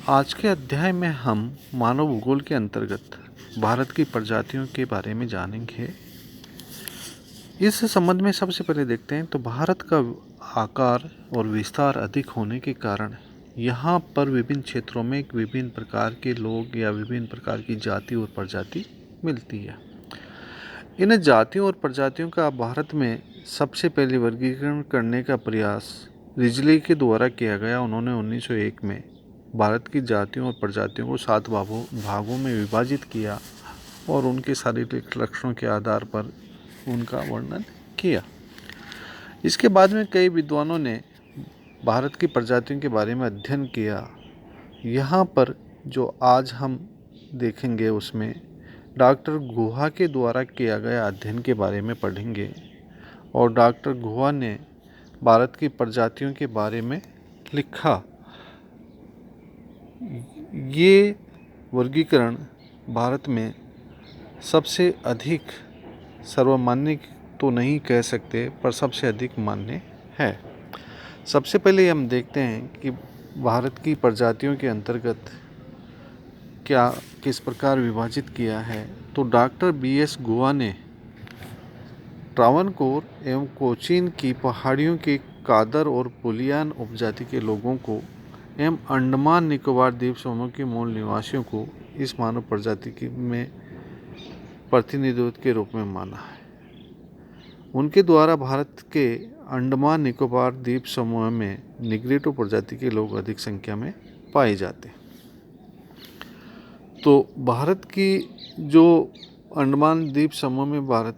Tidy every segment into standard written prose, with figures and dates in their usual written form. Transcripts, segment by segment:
आज के अध्याय में हम मानव भूगोल के अंतर्गत भारत की प्रजातियों के बारे में जानेंगे। इस संबंध में सबसे पहले देखते हैं तो भारत का आकार और विस्तार अधिक होने के कारण यहाँ पर विभिन्न क्षेत्रों में विभिन्न प्रकार के लोग या विभिन्न प्रकार की जाति और प्रजाति मिलती है। इन जातियों और प्रजातियों का भारत में सबसे पहले वर्गीकरण करने का प्रयास रिजले के द्वारा किया गया। उन्होंने 1901 में भारत की जातियों और प्रजातियों को 7 भागों में विभाजित किया और उनके शारीरिक लक्षणों के आधार पर उनका वर्णन किया। इसके बाद में कई विद्वानों ने भारत की प्रजातियों के बारे में अध्ययन किया। यहाँ पर जो आज हम देखेंगे उसमें डॉक्टर गुहा के द्वारा किया गया अध्ययन के बारे में पढ़ेंगे और डॉक्टर गुहा ने भारत की प्रजातियों के बारे में लिखा। ये वर्गीकरण भारत में सबसे अधिक सर्वमान्य तो नहीं कह सकते पर सबसे अधिक मान्य है। सबसे पहले हम देखते हैं कि भारत की प्रजातियों के अंतर्गत किस प्रकार विभाजित किया है। तो डॉक्टर BS गुहा ने ट्रावनकोर एवं कोचीन की पहाड़ियों के कादर और पुलियान उपजाति के लोगों को एवं अंडमान निकोबार द्वीप समूह के मूल निवासियों को इस मानव प्रजाति में प्रतिनिधित्व के रूप में माना है। उनके द्वारा भारत के अंडमान निकोबार द्वीप समूह में निग्रोटो प्रजाति के लोग अधिक संख्या में पाए जाते हैं। तो भारत की जो अंडमान द्वीप समूह में भारत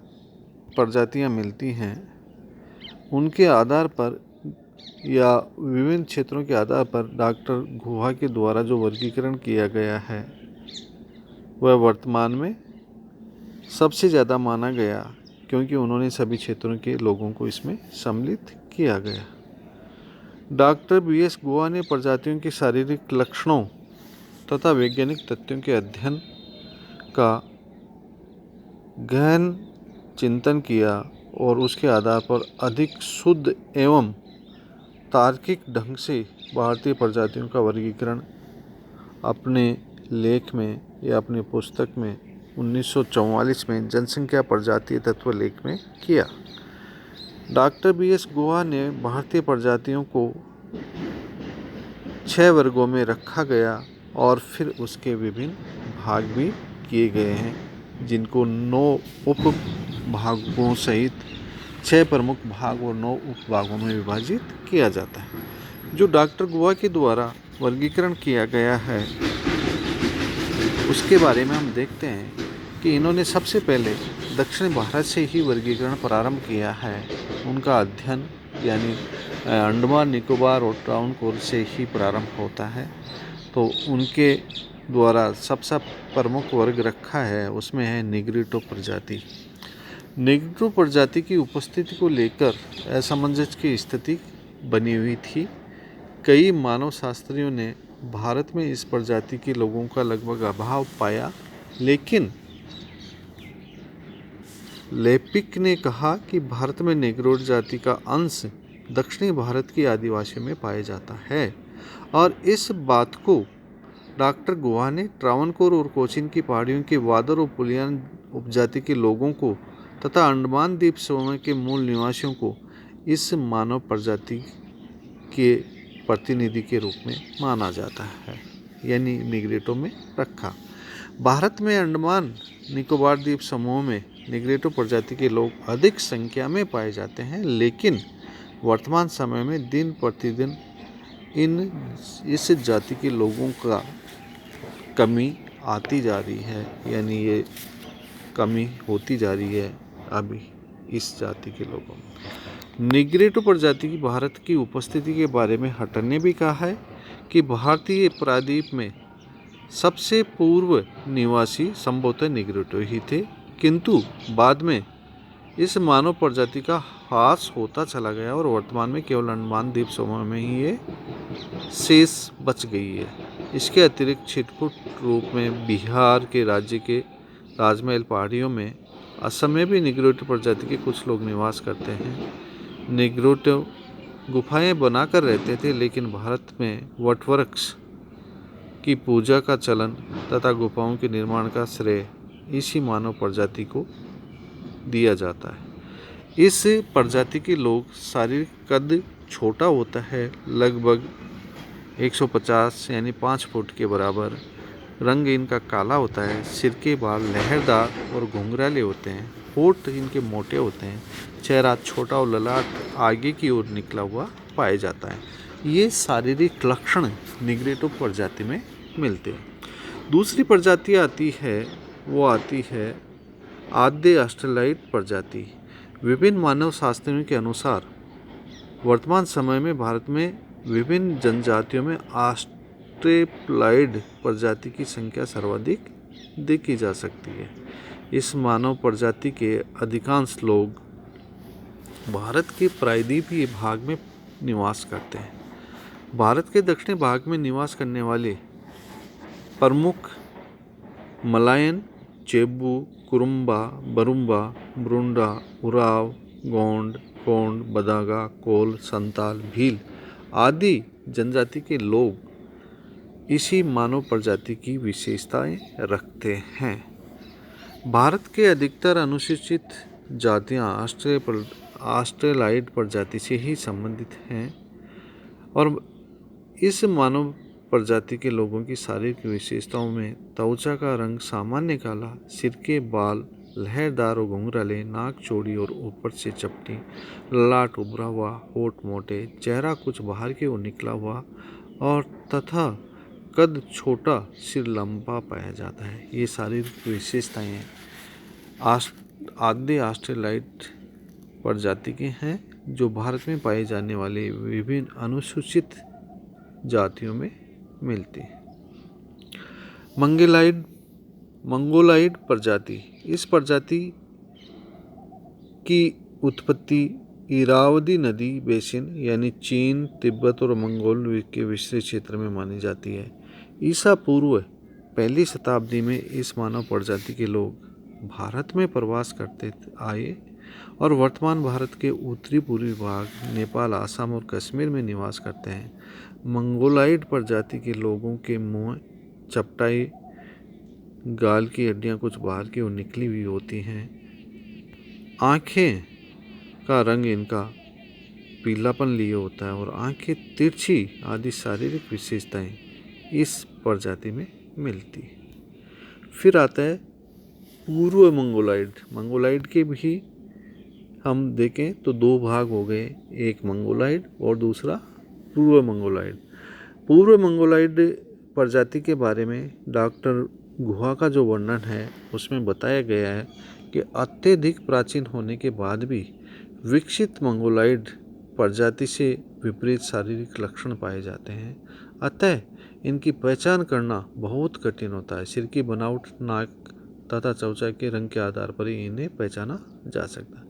प्रजातियां मिलती हैं उनके आधार पर या विभिन्न क्षेत्रों के आधार पर डॉक्टर गुहा के द्वारा जो वर्गीकरण किया गया है वह वर्तमान में सबसे ज़्यादा माना गया क्योंकि उन्होंने सभी क्षेत्रों के लोगों को इसमें सम्मिलित किया गया। डॉक्टर BS गुहा ने प्रजातियों के शारीरिक लक्षणों तथा वैज्ञानिक तथ्यों के अध्ययन का गहन चिंतन किया और उसके आधार पर अधिक शुद्ध एवं तार्किक ढंग से भारतीय प्रजातियों का वर्गीकरण अपने लेख में या अपनी पुस्तक में 1944 में जनसंख्या प्रजातीय तत्व लेख में किया। डॉक्टर BS गुहा ने भारतीय प्रजातियों को 6 वर्गों में रखा गया और फिर उसके विभिन्न भाग भी किए गए हैं जिनको 9 उप भागों सहित 6 प्रमुख भाग और 9 उप भागों में विभाजित किया जाता है। जो डॉक्टर गुहा के द्वारा वर्गीकरण किया गया है उसके बारे में हम देखते हैं कि इन्होंने सबसे पहले दक्षिण भारत से ही वर्गीकरण प्रारंभ किया है। उनका अध्ययन यानी अंडमान निकोबार और ट्रावनकोर से ही प्रारंभ होता है। तो उनके द्वारा सबसे प्रमुख वर्ग रखा है उसमें है निग्रोटो प्रजाति। निग्रोटो प्रजाति की उपस्थिति को लेकर असमंजस की स्थिति बनी हुई थी। कई मानव शास्त्रियों ने भारत में इस प्रजाति के लोगों का लगभग अभाव पाया, लेकिन लेपिक ने कहा कि भारत में निग्रोट जाति का अंश दक्षिणी भारत की आदिवासियों में पाया जाता है और इस बात को डॉक्टर गुहा ने ट्रावनकोर और कोचीन की पहाड़ियों के वादर और पुलियान उपजाति के लोगों को तथा अंडमान द्वीप समूह के मूल निवासियों को इस मानव प्रजाति के प्रतिनिधि के रूप में माना जाता है, यानी निग्रोटो में रखा। भारत में अंडमान निकोबार द्वीप समूह में निग्रोटो प्रजाति के लोग अधिक संख्या में पाए जाते हैं, लेकिन वर्तमान समय में दिन प्रतिदिन इस जाति के लोगों का कमी आती जा रही है, यानी ये कमी होती जा रही है अभी इस जाति के लोगों में। निग्रोटो प्रजाति की भारत की उपस्थिति के बारे में हटर ने भी कहा है कि भारतीय प्रायद्वीप में सबसे पूर्व निवासी संभवतः निग्रोटो ही थे, किंतु बाद में इस मानव प्रजाति का ह्रास होता चला गया और वर्तमान में केवल अंडमान द्वीप समूह में ही ये शेष बच गई है। इसके अतिरिक्त छिटपुट रूप में बिहार के राज्य के राजमहल पहाड़ियों में असम में भी निग्रोटो प्रजाति के कुछ लोग निवास करते हैं। निग्रोटो गुफाएं बनाकर रहते थे, लेकिन भारत में वटवृक्ष की पूजा का चलन तथा गुफाओं के निर्माण का श्रेय इसी मानव प्रजाति को दिया जाता है। इस प्रजाति के लोग शारीरिक कद छोटा होता है, लगभग 150 यानी 5 फुट के बराबर। रंग इनका काला होता है। सिर के बाल लहरदार और घुंघराले होते हैं। होंठ इनके मोटे होते हैं। चेहरा छोटा और ललाट आगे की ओर निकला हुआ पाया जाता है। ये शारीरिक लक्षण निग्रोइड प्रजाति में मिलते हैं। दूसरी प्रजाति आती है आद्य ऑस्ट्रेलाइड प्रजाति। विभिन्न मानव शास्त्रियों के अनुसार वर्तमान समय में भारत में विभिन्न जनजातियों में ऑस्ट्रेलाइड प्रजाति की संख्या सर्वाधिक देखी जा सकती है। इस मानव प्रजाति के अधिकांश लोग भारत के प्रायद्वीपीय भाग में निवास करते हैं। भारत के दक्षिणी भाग में निवास करने वाले प्रमुख मलायन, चेबू, कुरुम्बा, बरुम्बा, मुंडा, उराव, गोंड, बदागा, कोल, संताल, भील आदि जनजाति के लोग इसी मानव प्रजाति की विशेषताएं रखते हैं। भारत के अधिकतर अनुसूचित जातियां ऑस्ट्रेलाइड प्रजाति से ही संबंधित हैं और इस मानव प्रजाति के लोगों की शारीरिक विशेषताओं में त्वचा का रंग सामान्य काला, सिर के बाल लहरदार और घुंघराले, नाक चौड़ी और ऊपर से चपटी, ललाट उभरा हुआ, होंठ मोटे, चेहरा कुछ बाहर की ओर निकला हुआ और तथा कद छोटा, सिर लंबा पाया जाता है। ये शारीरिक विशेषताएं आद्य ऑस्ट्रेलाइड प्रजाति के हैं जो भारत में पाए जाने वाले विभिन्न अनुसूचित जातियों में मिलती है। मंगोलाइड प्रजाति। इस प्रजाति की उत्पत्ति इरावदी नदी बेसिन यानी चीन, तिब्बत और मंगोल के विस्तृत क्षेत्र में मानी जाती है। ईसा पूर्व 1ली शताब्दी में इस मानव प्रजाति के लोग भारत में प्रवास करते आए और वर्तमान भारत के उत्तरी पूर्वी भाग, नेपाल, असम और कश्मीर में निवास करते हैं। मंगोलाइड प्रजाति के लोगों के मुंह चपटाई, गाल की हड्डियां कुछ बाहर की ओर निकली हुई होती हैं। आँखें का रंग इनका पीलापन लिए होता है और आँखें तिरछी आदि शारीरिक विशेषताएं इस प्रजाति में मिलती है। फिर आता है पूर्व मंगोलाइड। मंगोलाइड के भी हम देखें तो 2 भाग हो गए, एक मंगोलाइड और दूसरा पूर्व मंगोलाइड। पूर्व मंगोलाइड प्रजाति के बारे में डॉक्टर गुहा का जो वर्णन है उसमें बताया गया है कि अत्यधिक प्राचीन होने के बाद भी विकसित मंगोलाइड प्रजाति से विपरीत शारीरिक लक्षण पाए जाते हैं, अतः इनकी पहचान करना बहुत कठिन होता है। सिर की बनावट, नाक तथा त्वचा के रंग के आधार पर ही इन्हें पहचाना जा सकता है।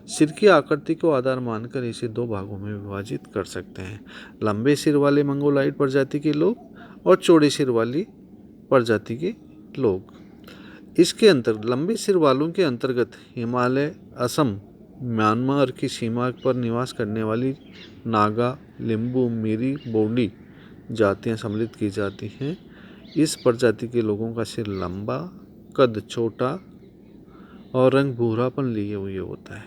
सिर की आकृति को आधार मानकर इसे 2 भागों में विभाजित कर सकते हैं, लंबे सिर वाले मंगोलाइड प्रजाति के लोग और चौड़े सिर वाली प्रजाति के लोग। इसके लंबे सिर वालों के अंतर्गत हिमालय, असम, म्यांमार की सीमा पर निवास करने वाली नागा, लिम्बू, मिरी, बोडी जातियां सम्मिलित की जाती हैं। इस प्रजाति के लोगों का सिर लंबा, कद छोटा और रंग भूरापन लिए हुए होता है।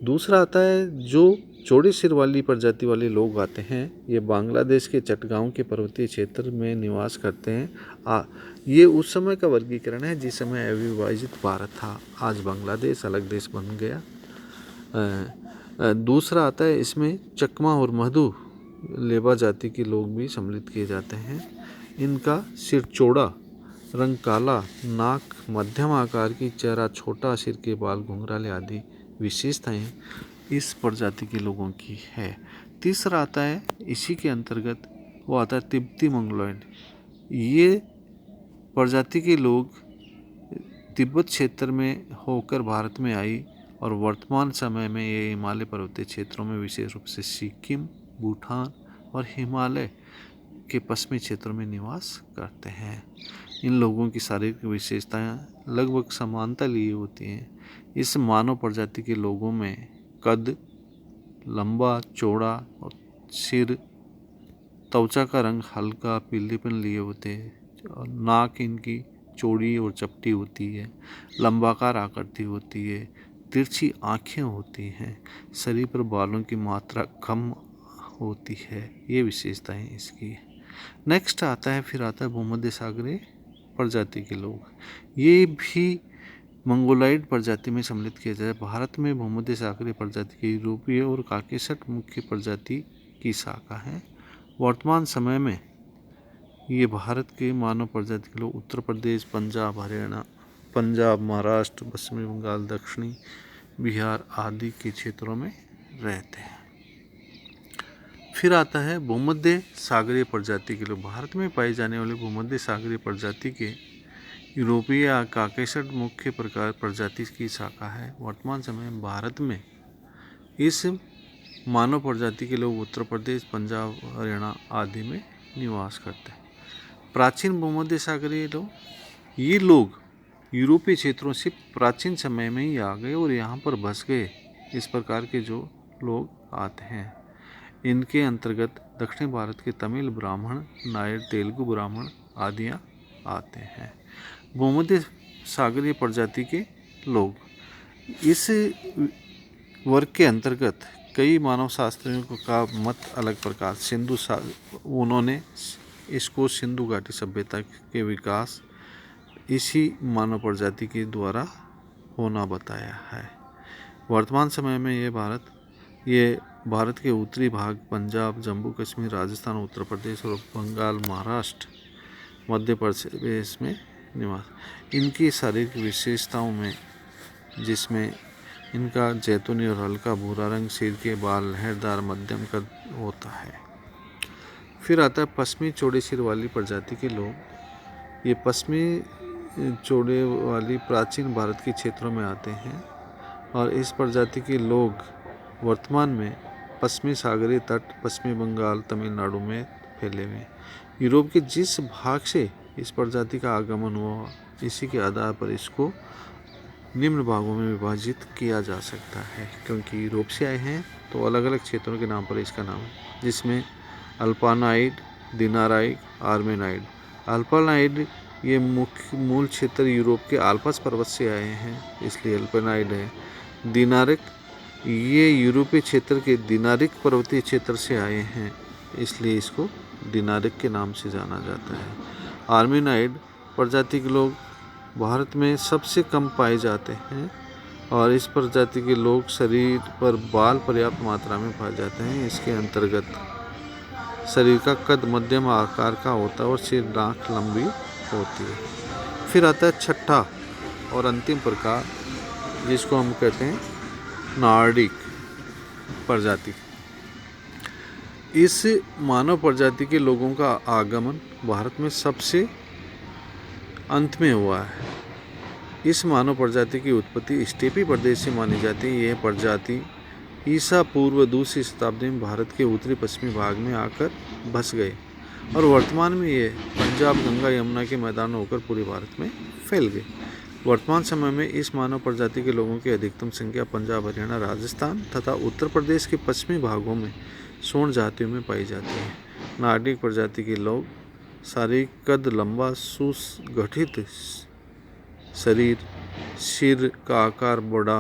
दूसरा आता है जो चौड़े सिर वाली प्रजाति वाले लोग आते हैं, ये बांग्लादेश के चटगांव के पर्वतीय क्षेत्र में निवास करते हैं। ये उस समय का वर्गीकरण है जिस समय अविभाजित भारत था, आज बांग्लादेश अलग देश बन गया। दूसरा आता है इसमें चकमा और मधु लेबा जाति के लोग भी सम्मिलित किए जाते हैं। इनका सिर चौड़ा, रंग काला, नाक मध्यम आकार की, चेहरा छोटा, सिर के बाल घुंघराले आदि विशेषताएं इस प्रजाति के लोगों की है। तीसरा आता है इसी के अंतर्गत वो आता है तिब्बती मंगोलाइड। ये प्रजाति के लोग तिब्बत क्षेत्र में होकर भारत में आई और वर्तमान समय में ये हिमालय पर्वतीय क्षेत्रों में विशेष रूप से सिक्किम, भूटान और हिमालय के पश्चिमी क्षेत्रों में निवास करते हैं। इन लोगों की शारीरिक विशेषताएं लगभग समानता लिए होती हैं। इस मानव प्रजाति के लोगों में कद लंबा, चौड़ा और सिर त्वचा का रंग हल्का पीलेपन लिए होते हैं और नाक इनकी चौड़ी और चपटी होती है, लंबाकार आकृति होती है, तिरछी आँखें होती हैं, शरीर पर बालों की मात्रा कम होती है। ये विशेषताएं इसकी। नेक्स्ट आता है भूमध्य सागरीय प्रजाति के लोग। ये भी मंगोलॉइड प्रजाति में सम्मिलित किया जाए। भारत में भूमध्य सागरीय प्रजाति की यूरोपीय और काकेशस मुख्य प्रजाति की शाखा है। वर्तमान समय में ये भारत के मानव प्रजाति के लोग उत्तर प्रदेश, पंजाब, हरियाणा, महाराष्ट्र, पश्चिमी बंगाल, दक्षिणी बिहार आदि के क्षेत्रों में रहते हैं। फिर आता है भूमध्य सागरीय प्रजाति के लोग। भारत में पाई जाने वाली भूमध्य सागरीय प्रजाति के यूरोपीय या काकेशस मुख्य प्रजाति की शाखा है। वर्तमान समय में भारत में इस मानव प्रजाति के लोग उत्तर प्रदेश, पंजाब, हरियाणा आदि में निवास करते हैं। प्राचीन भूमध्य सागरीय लोग, ये लोग यूरोपीय क्षेत्रों से प्राचीन समय में ही आ गए और यहाँ पर बस गए। इस प्रकार के जो लोग आते हैं, इनके अंतर्गत दक्षिण भारत के तमिल ब्राह्मण, नायर, तेलुगु ब्राह्मण आदियाँ आते हैं। भूमध्य सागरीय प्रजाति के लोग, इस वर्ग के अंतर्गत कई मानव शास्त्रियों का मत अलग प्रकार उन्होंने इसको सिंधु घाटी सभ्यता के विकास इसी मानव प्रजाति के द्वारा होना बताया है। वर्तमान समय में ये भारत के उत्तरी भाग, पंजाब, जम्मू कश्मीर, राजस्थान, उत्तर प्रदेश और बंगाल, महाराष्ट्र, मध्य प्रदेश में निवास। इनकी शारीरिक विशेषताओं में, जिसमें इनका जैतूनी और हल्का भूरा रंग, सिर के बाल लहरदार मध्यम कद होता है। फिर आता है पश्चिमी चौड़े सिर वाली प्रजाति के लोग। ये पश्चिमी चौड़े वाली प्राचीन भारत के क्षेत्रों में आते हैं और इस प्रजाति के लोग वर्तमान में पश्चिमी सागरीय तट, पश्चिमी बंगाल, तमिलनाडु में फैले हुए हैं। यूरोप के जिस भाग से इस प्रजाति का आगमन हुआ, इसी के आधार पर इसको निम्न भागों में विभाजित किया जा सकता है। क्योंकि यूरोप से आए हैं तो अलग अलग क्षेत्रों के नाम पर इसका नाम है, जिसमें अल्पानाइड, दिनाराइड, आर्मेनाइड। अल्पानाइड ये मूल क्षेत्र यूरोप के आल्प्स पर्वत से आए हैं, इसलिए अल्पानाइड है। दिनारिक ये यूरोपीय क्षेत्र के दिनारिक पर्वतीय क्षेत्र से आए हैं, इसलिए इसको दिनारिक के नाम से जाना जाता है। आर्मेनाइड प्रजाति के लोग भारत में सबसे कम पाए जाते हैं और इस प्रजाति के लोग शरीर पर बाल पर्याप्त मात्रा में पाए जाते हैं। इसके अंतर्गत शरीर का कद मध्यम आकार का होता है और सिर, नाक लंबी होती है। फिर आता है छठा और अंतिम प्रकार, जिसको हम कहते हैं नॉर्डिक प्रजाति। इस मानव प्रजाति के लोगों का आगमन भारत में सबसे अंत में हुआ है। इस मानव प्रजाति की उत्पत्ति स्टेपी प्रदेश से मानी जाती है। यह प्रजाति ईसा पूर्व दूसरी शताब्दी में भारत के उत्तरी पश्चिमी भाग में आकर बस गए और वर्तमान में ये पंजाब, गंगा, यमुना के मैदान होकर पूरे भारत में फैल गए। वर्तमान समय में इस मानव प्रजाति के लोगों की अधिकतम संख्या पंजाब, हरियाणा, राजस्थान तथा उत्तर प्रदेश के पश्चिमी भागों में सोन जातियों में पाई जाती है। नॉर्डिक प्रजाति के लोग शारीरिक कद लंबा, सुगठित शरीर, सिर का आकार बड़ा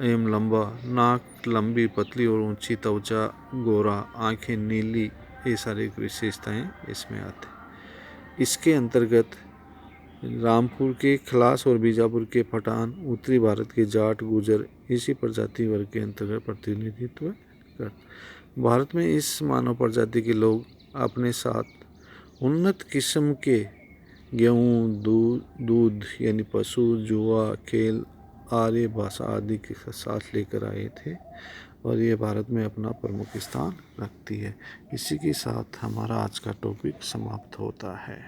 एवं लंबा, नाक लंबी पतली और ऊंची, त्वचा गोरा, आंखें नीली, ये शारीरिक विशेषताएं इसमें आते हैं। इसके अंतर्गत रामपुर के खलास और बीजापुर के पठान, उत्तरी भारत के जाट, गुजर इसी प्रजाति वर्ग के अंतर्गत प्रतिनिधित्व करते। भारत में इस मानव प्रजाति के लोग अपने साथ उन्नत किस्म के गेहूँ, दूध यानी पशु, जुआ, खेल, आर्य भाषा आदि के साथ लेकर आए थे और ये भारत में अपना प्रमुख स्थान रखती है। इसी के साथ हमारा आज का टॉपिक समाप्त होता है।